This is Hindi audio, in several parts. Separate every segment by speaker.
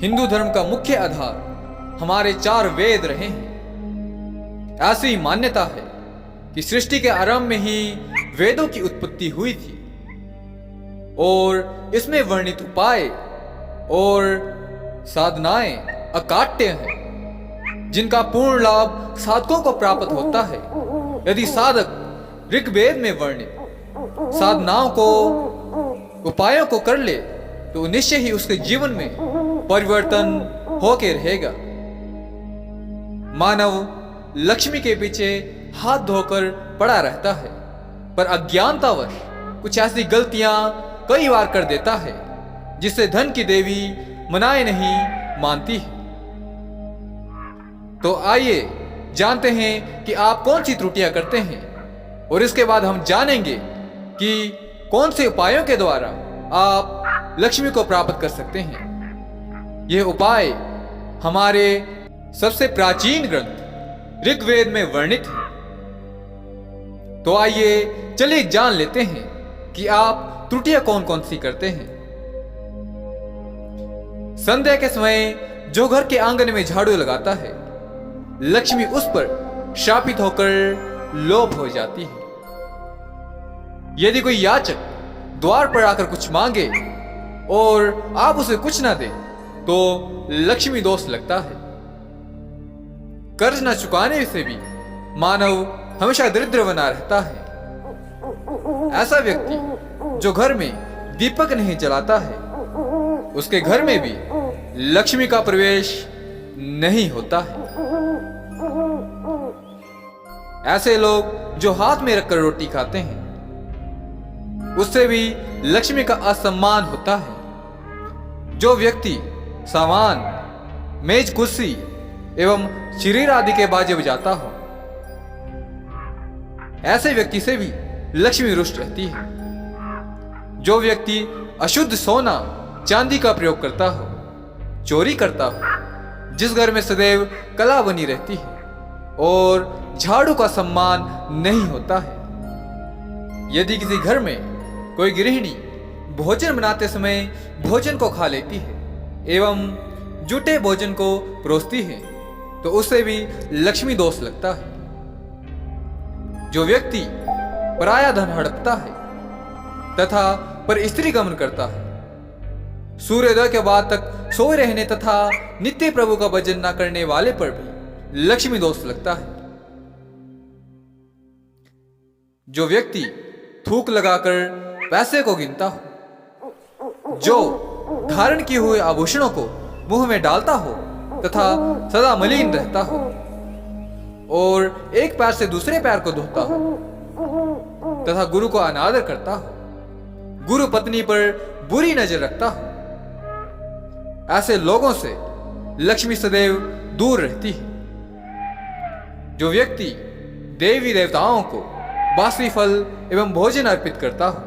Speaker 1: हिंदू धर्म का मुख्य आधार हमारे 4 वेद रहे हैं। ऐसी मान्यता है कि सृष्टि के आरंभ में ही वेदों की उत्पत्ति हुई थी और इसमें वर्णित उपाय और साधनाएं अकाट्य हैं, जिनका पूर्ण लाभ साधकों को प्राप्त होता है। यदि साधक ऋग्वेद में वर्णित साधनाओं को, उपायों को कर ले तो निश्चय ही उसके जीवन में परिवर्तन होके रहेगा। मानव लक्ष्मी के पीछे हाथ धोकर पड़ा रहता है, पर अज्ञानतावश कुछ ऐसी गलतियां कई बार कर देता है जिससे धन की देवी मनाए नहीं मानती है। तो आइए जानते हैं कि आप कौन सी त्रुटियां करते हैं और इसके बाद हम जानेंगे कि कौन से उपायों के द्वारा आप लक्ष्मी को प्राप्त कर सकते हैं। यह उपाय हमारे सबसे प्राचीन ग्रंथ ऋग्वेद में वर्णित है। तो आइए चलिए जान लेते हैं कि आप त्रुटियां कौन कौन सी करते हैं। संध्या के समय जो घर के आंगन में झाड़ू लगाता है, लक्ष्मी उस पर शापित होकर लोप हो जाती है। यदि कोई याचक द्वार पर आकर कुछ मांगे और आप उसे कुछ ना दें तो लक्ष्मी दोष लगता है। कर्ज न चुकाने से भी मानव हमेशा दरिद्र बना रहता है। ऐसा व्यक्ति जो घर में दीपक नहीं जलाता है, उसके घर में भी लक्ष्मी का प्रवेश नहीं होता है। ऐसे लोग जो हाथ में रखकर रोटी खाते हैं, उससे भी लक्ष्मी का असम्मान होता है। जो व्यक्ति सामान, मेज, कुर्सी एवं शरीर आदि के बाजे बजाता हो, ऐसे व्यक्ति से भी लक्ष्मी रुष्ट रहती है। जो व्यक्ति अशुद्ध सोना, चांदी का प्रयोग करता हो, चोरी करता हो, जिस घर में सदैव कला बनी रहती है और झाड़ू का सम्मान नहीं होता है। यदि किसी घर में कोई गृहिणी भोजन बनाते समय भोजन को खा लेती है एवं जूठे भोजन को परोसती है, तो उससे भी लक्ष्मी दोष लगता है। जो व्यक्ति पराया धन हड़पता है तथा पर स्त्री गमन करता है, सूर्योदय के बाद तक सोए रहने तथा नित्य प्रभु का भजन न करने वाले पर भी लक्ष्मी दोष लगता है। जो व्यक्ति थूक लगाकर पैसे को गिनता हो, जो धारण किए हुए आभूषणों को मुंह में डालता हो तथा सदा मलिन रहता हो और एक पैर से दूसरे पैर को धोता हो तथा गुरु को अनादर करता हो, गुरु पत्नी पर बुरी नजर रखता हो, ऐसे लोगों से लक्ष्मी सदैव दूर रहती है। जो व्यक्ति देवी देवताओं को बासी फल एवं भोजन अर्पित करता हो,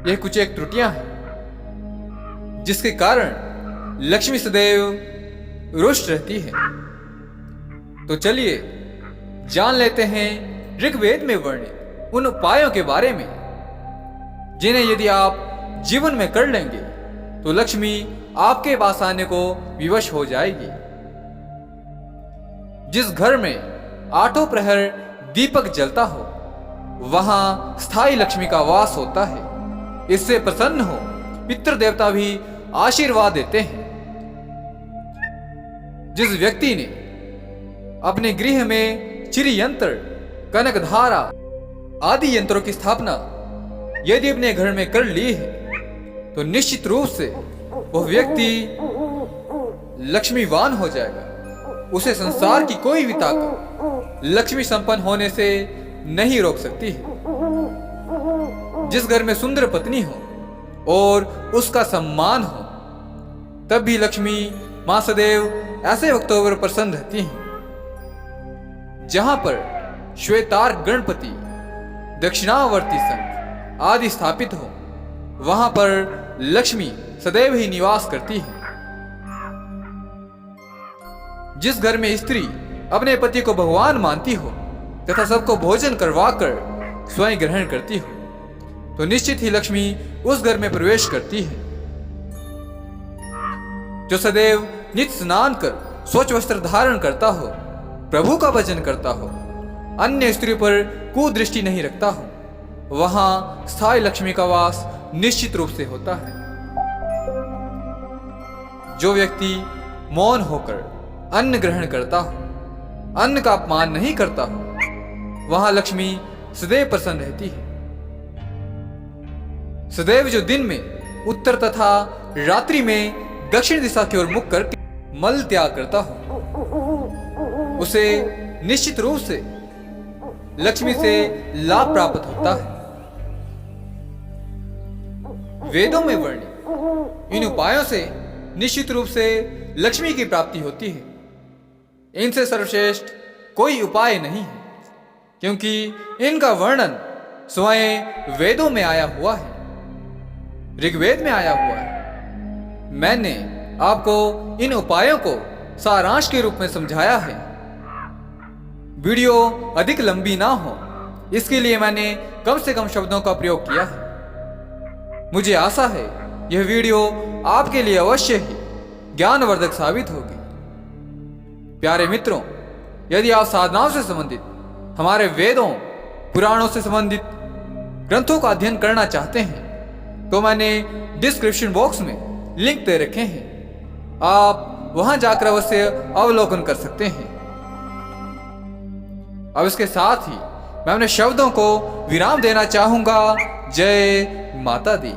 Speaker 1: यह कुछ एक त्रुटियां हैं जिसके कारण लक्ष्मी सदैव रुष्ट रहती है। तो चलिए जान लेते हैं ऋग्वेद में वर्णित उन उपायों के बारे में जिन्हें यदि आप जीवन में कर लेंगे तो लक्ष्मी आपके पास आने को विवश हो जाएगी। जिस घर में 8 प्रहर दीपक जलता हो, वहां स्थायी लक्ष्मी का वास होता है। इससे प्रसन्न हो पितृ देवता भी आशीर्वाद देते हैं। जिस व्यक्ति ने अपने गृह में चिरी यंत्र, कनक धारा आदि यंत्रों की स्थापना यदि अपने घर में कर ली है, तो निश्चित रूप से वह व्यक्ति लक्ष्मीवान हो जाएगा। उसे संसार की कोई भी ताकत लक्ष्मी संपन्न होने से नहीं रोक सकती है। जिस घर में सुंदर पत्नी हो और उसका सम्मान हो, तब भी लक्ष्मी मां सदैव ऐसे वक्तों पर प्रसन्न रहती हैं जहां पर श्वेतार गणपति, दक्षिणावर्ती संत आदि स्थापित हो, वहां पर लक्ष्मी सदैव ही निवास करती है। जिस घर में स्त्री अपने पति को भगवान मानती हो तथा सबको भोजन करवाकर स्वयं ग्रहण करती हो, तो निश्चित ही लक्ष्मी उस घर में प्रवेश करती है। जो सदैव नित्य स्नान कर स्वच्छ वस्त्र धारण करता हो, प्रभु का भजन करता हो, अन्य स्त्री पर कुदृष्टि नहीं रखता हो, वहां स्थायी लक्ष्मी का वास निश्चित रूप से होता है। जो व्यक्ति मौन होकर अन्न ग्रहण करता हो, अन्न का अपमान नहीं करता हो, वहां लक्ष्मी सदैव प्रसन्न रहती है। सदैव जो दिन में उत्तर तथा रात्रि में दक्षिण दिशा की ओर मुख करके मल त्याग करता हो, उसे निश्चित रूप से लक्ष्मी से लाभ प्राप्त होता है। वेदों में वर्णित इन उपायों से निश्चित रूप से लक्ष्मी की प्राप्ति होती है। इनसे सर्वश्रेष्ठ कोई उपाय नहीं है, क्योंकि इनका वर्णन स्वयं वेदों में आया हुआ है, ऋग्वेद में आया हुआ है। मैंने आपको इन उपायों को सारांश के रूप में समझाया है। वीडियो अधिक लंबी ना हो, इसके लिए मैंने कम से कम शब्दों का प्रयोग किया है। मुझे आशा है यह वीडियो आपके लिए अवश्य ही ज्ञानवर्धक साबित होगी। प्यारे मित्रों, यदि आप साधनाओं से संबंधित, हमारे वेदों पुराणों से संबंधित ग्रंथों का अध्ययन करना चाहते हैं तो मैंने डिस्क्रिप्शन बॉक्स में लिंक दे रखे हैं, आप वहां जाकर अवश्य अवलोकन कर सकते हैं। अब इसके साथ ही मैं अपने शब्दों को विराम देना चाहूंगा। जय माता दी।